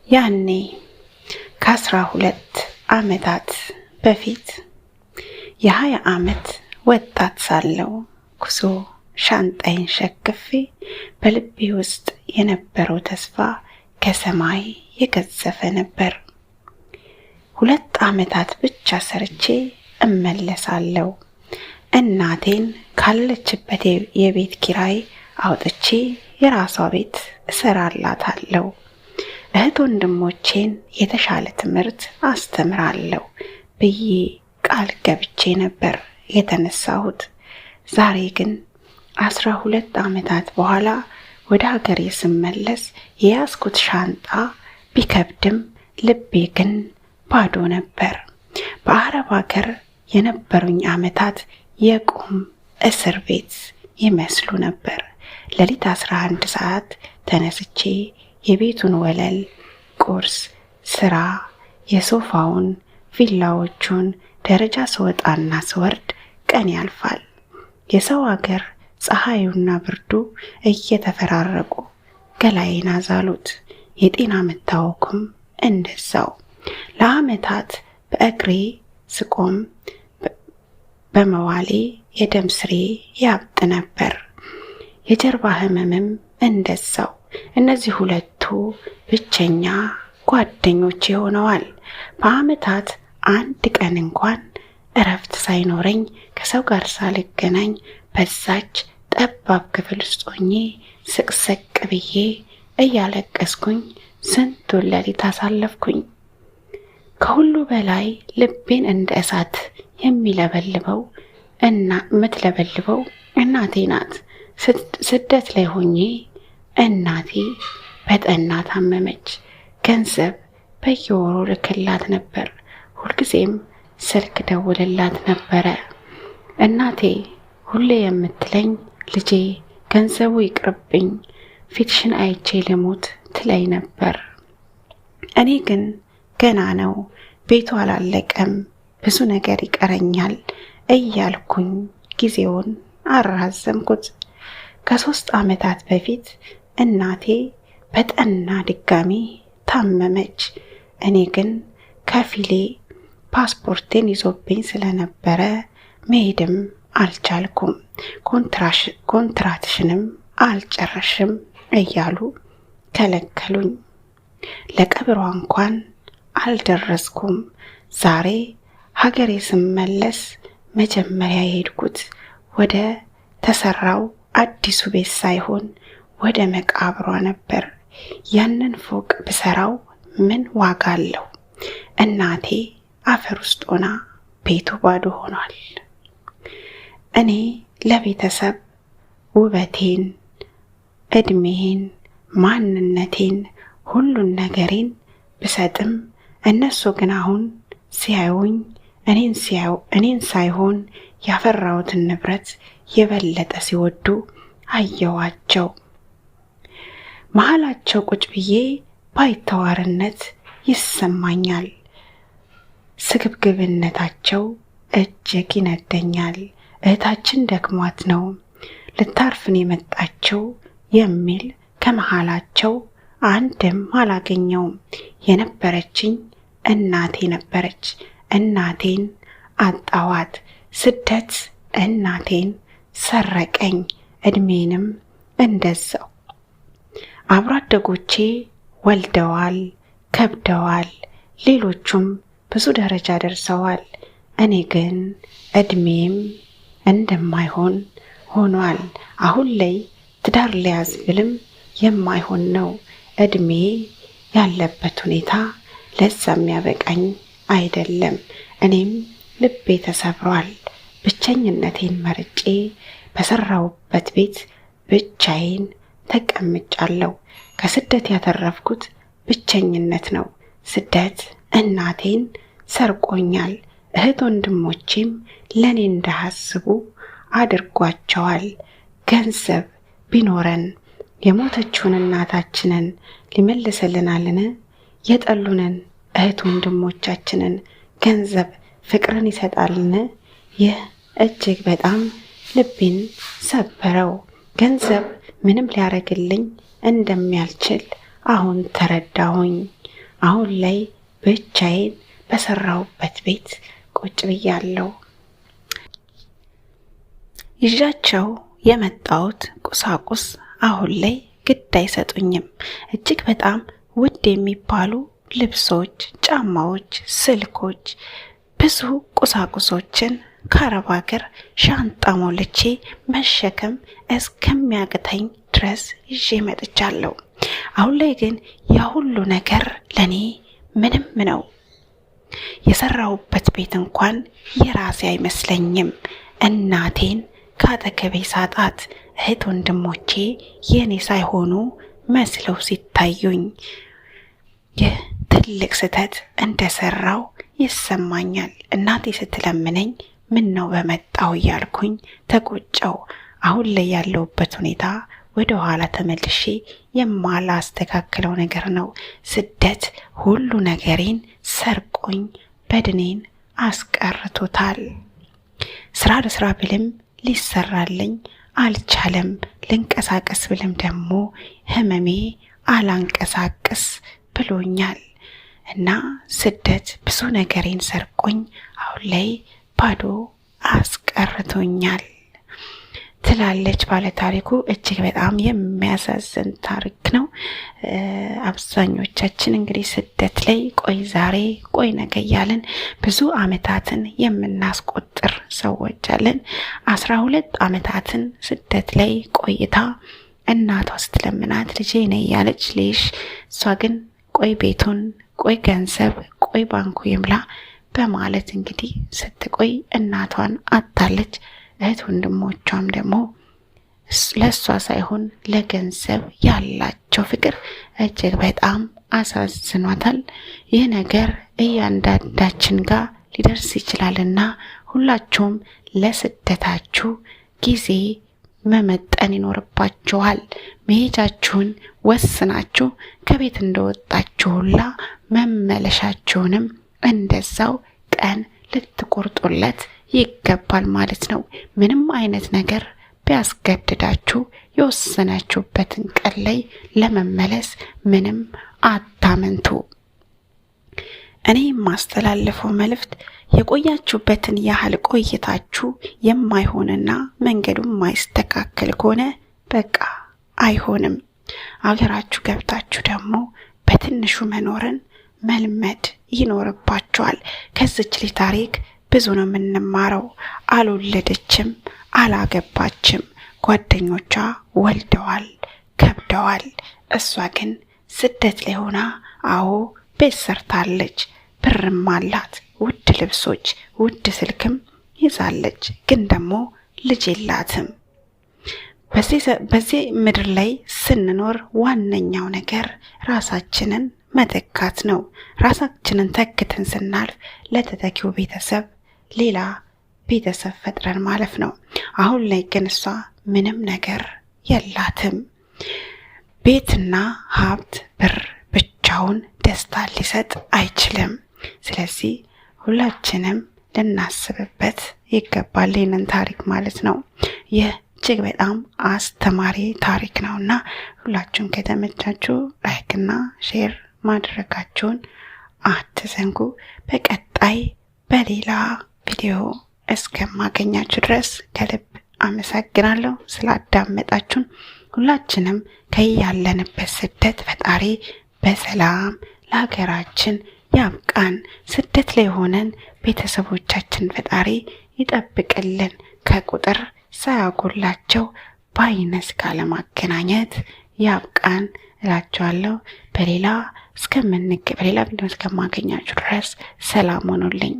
ያኔ ከ12 ዓመታት በፊት የ20 ዓመት ወጣት ሳለው ኩሶ ሻንጣይን ሸክፌ በልቤ ውስጥ የነበረው ተስፋ ከሰማይ የገዘፈ ነበር። 2 ዓመታት ብቻ ሰርቼ እመለሳለሁ። እናቴን ካለችበት የቤት ኪራይ አውጥቼ የራሷ ቤት እሰራላታለሁ። እህት ወንድሞቼን የተሻለ ትምህርት አስተምራለሁ ብዬ ቃል ገብቼ ነበር የተነሳሁት። ዛሬ ግን 12 ዓመታት በኋላ ወደ ሀገሬ ስመለስ የያዝኩት ሻንጣ ቢከብድም ልቤ ግን ባዶ ነበር። በአረብ ሀገር የነበሩኝ ዓመታት የቁም እስር ቤት ይመስሉ ነበር። ሌሊት 11 ሰዓት ተነስቼ የቤቱን ወለል፣ ቁርስ፣ ስራ፣ የሶፋውን፣ ቪላዎቹን ደረጃ ስወጣና ስወርድ ቀን ያልፋል። የሰው ሀገር ፀሐዩና ብርዱ እየተፈራረቁ ገላዬን አዛሉት። የጤና መታወኩም እንደዛው። ለዓመታት በእግሬ ስቆም በመዋሌ የደም ስሬ ያብጥ ነበር። የጀርባ ህመምም እንደዛው። እነዚህ ሁለቱ ብቸኛ ጓደኞቼ ሆነዋል። በዓመታት አንድ ቀን እንኳን እረፍት ሳይኖረኝ ከሰው ጋር ሳልገናኝ በዛች ጠባብ ክፍል ውስጥ ሆኜ ስቅስቅ ብዬ እያለቀስኩኝ ስንቱን ሌሊት አሳለፍኩኝ። ከሁሉ በላይ ልቤን እንደ እሳት የምትለበልበው እናቴ ናት። ስደት ላይ ሆኜ እናቴ በጠና ታመመች። ገንዘብ በየወሩ ልክላት ነበር። ሁልጊዜም ስልክ ደውልላት ነበረ። እናቴ ሁሌ የምትለኝ ልጄ ገንዘቡ ይቅርብኝ፣ ፊትሽን አይቼ ልሙት ትለኝ ነበር። እኔ ግን ገና ነው፣ ቤቱ አላለቀም፣ ብዙ ነገር ይቀረኛል እያልኩኝ ጊዜውን አራዘምኩት። ከ3 ዓመታት በፊት እናቴ በጠና ድጋሚ ታመመች። እኔ ግን ከፊሌ ፓስፖርቴን ይዞብኝ ስለነበረ መሄድም አልቻልኩም። ኮንትራትሽንም አልጨረሽም እያሉ ከለከሉኝ። ለቀብሯ እንኳን አልደረስኩም። ዛሬ ሀገሬ ስመለስ መጀመሪያ የሄድኩት ወደ ተሰራው አዲሱ ቤት ሳይሆን ወደ መቃብሯ ነበር። ያንን ፎቅ ብሰራው ምን ዋጋ አለው? እናቴ አፈር ውስጥ ሆና ቤቱ ባዶ ሆኗል። እኔ ለቤተሰብ ውበቴን፣ እድሜን፣ ማንነቴን፣ ሁሉን ነገሬን ብሰጥም እነሱ ግን አሁን ሲያዩኝ እኔን ሳይሆን ያፈራሁትን ንብረት የበለጠ ሲወዱ አየዋቸው። መሃላቸው ቁጭ ብዬ ባይተዋርነት ይሰማኛል። ስግብግብነታቸው እጅግ ይነደኛል። እህታችን ደክሟት ነው ልታርፍን የመጣችው የሚል ከመሃላቸው አንድም አላገኘውም። የነበረችኝ እናቴ ነበረች። እናቴን አጣዋት። ስደት እናቴን ሰረቀኝ፣ እድሜንም እንደዛው። አብሮ አደጎቼ ወልደዋል፣ ከብደዋል፣ ሌሎቹም ብዙ ደረጃ ደርሰዋል። እኔ ግን እድሜም እንደማይሆን ሆኗል። አሁን ላይ ትዳር ሊያዝ ብልም የማይሆን ነው። እድሜ ያለበት ሁኔታ ለዛ የሚያበቃኝ አይደለም። እኔም ልቤ ተሰብሯል። ብቸኝነቴን መርጬ በሰራውበት ቤት ብቻዬን ተቀምጫለሁ። ከስደት ያተረፍኩት ብቸኝነት ነው። ስደት እናቴን ሰርቆኛል። እህት ወንድሞቼም ለኔ እንዳያስቡ አድርጓቸዋል። ገንዘብ ቢኖረን የሞተችውን እናታችንን ሊመልስልናልን? የጠሉንን እህት ወንድሞቻችንን ገንዘብ ፍቅርን ይሰጣልን? ይህ እጅግ በጣም ልቤን ሰበረው። ገንዘብ ምንም ሊያረግልኝ እንደሚያልችል አሁን ተረዳሁኝ። አሁን ላይ ብቻዬን በሰራሁበት ቤት ቁጭ ብያለሁ። ይዣቸው የመጣሁት ቁሳቁስ አሁን ላይ ግድ አይሰጡኝም። እጅግ በጣም ውድ የሚባሉ ልብሶች፣ ጫማዎች፣ ስልኮች፣ ብዙ ቁሳቁሶችን ከአረብ ሀገር ሻንጣ ሞልቼ መሸከም እስከሚያቅተኝ ድረስ ይዤ መጥቻለሁ። አሁን ላይ ግን ያ ሁሉ ነገር ለኔ ምንም ነው። የሰራሁበት ቤት እንኳን የራሴ አይመስለኝም። እናቴን ካጠገቤ ሳጣት እህት ወንድሞቼ የኔ ሳይሆኑ መስለው ሲታዩኝ ትልቅ ስህተት እንደሰራው ይሰማኛል። እናቴ ስትለምነኝ ምን ነው በመጣው እያልኩኝ ተቆጨው። አሁን ላይ ያለውበት ሁኔታ ወደ ኋላ ተመልሼ የማላስተካክለው ነገር ነው። ስደት ሁሉ ነገሬን ሰርቆኝ በድኔን አስቀርቶታል። ስራ ለስራ ብልም ሊሰራልኝ አልቻለም። ልንቀሳቀስ ብልም ደግሞ ህመሜ አላንቀሳቀስ ብሎኛል እና ስደት ብዙ ነገሬን ሰርቆኝ አሁን ላይ ባዶ አስቀርቶኛል ትላለች ባለ ታሪኩ። እጅግ በጣም የሚያሳዝን ታሪክ ነው። አብዛኞቻችን እንግዲህ ስደት ላይ ቆይ ዛሬ ቆይ ነገ እያልን ብዙ አመታትን የምናስቆጥር ሰዎች አለን። 12 አመታትን ስደት ላይ ቆይታ እናቷ ስትለምናት ልጄ ነይ ያለች ልጅ፣ እሷ ግን ቆይ ቤቱን፣ ቆይ ገንዘብ፣ ቆይ ባንኩ ይምላ በማለት እንግዲህ ስትቆይ እናቷን አጣለች። እህት ወንድሞቿም ደግሞ ለሷ ሳይሆን ለገንዘብ ያላቸው ፍቅር እጅግ በጣም አሳዝኗታል። ይህ ነገር እያንዳንዳችን ጋር ሊደርስ ይችላልና ሁላችሁም ለስደታችሁ ጊዜ መመጠን ይኖርባችኋል። መሄጃችሁን ወስናችሁ ከቤት እንደወጣችሁላ መመለሻችሁንም እንደዛው ቀን ልትቆርጡለት ይገባል ማለት ነው። ምንም አይነት ነገር ቢያስገድዳችሁ የወሰናችሁበትን ቀን ላይ ለመመለስ ምንም አታመንቱ። እኔ የማስተላልፈው መልእክት የቆያችሁበትን ያህል ቆይታችሁ የማይሆንና መንገዱን የማይስተካከል ከሆነ በቃ አይሆንም። አገራችሁ ገብታችሁ ደግሞ በትንሹ መኖርን መልመድ ይኖርባችኋል። ከዚች ልጅ ታሪክ ብዙ ነው የምንማረው። አልወለደችም፣ አላገባችም። ጓደኞቿ ወልደዋል፣ ከብደዋል። እሷ ግን ስደት ላይ ሆና አዎ ቤት ሰርታለች፣ ብርም አላት፣ ውድ ልብሶች፣ ውድ ስልክም ይዛለች። ግን ደግሞ ልጅ የላትም። በዚህ ምድር ላይ ስንኖር ዋነኛው ነገር ራሳችንን መተካት ነው። ራሳችንን ተክተን ስናልፍ ለተተኪው ቤተሰብ ሌላ ቤተሰብ ፈጥረን ማለፍ ነው። አሁን ላይ ግን እሷ ምንም ነገር የላትም። ቤትና ሀብት ብር ብቻውን ደስታ ሊሰጥ አይችልም። ስለዚህ ሁላችንም ልናስብበት ይገባል ይህንን ታሪክ ማለት ነው። ይህ እጅግ በጣም አስተማሪ ታሪክ ነውና ሁላችሁም ከተመቻችሁ ላይክና ሼር ማድረጋችሁን አትዘንጉ። በቀጣይ በሌላ ቪዲዮ እስከማገኛችሁ ድረስ ከልብ አመሰግናለሁ ስላዳመጣችሁን። ሁላችንም ከያለንበት ስደት ፈጣሪ በሰላም ለሀገራችን ያብቃን። ስደት ላይ ሆነን ቤተሰቦቻችን ፈጣሪ ይጠብቅልን፣ ከቁጥር ሳያጎላቸው በአይነት ካለማገናኘት ያብቃን እላችኋለሁ። በሌላ ቪዲዮ እስከማገኛችሁ ድረስ ሰላም ሆኑልኝ።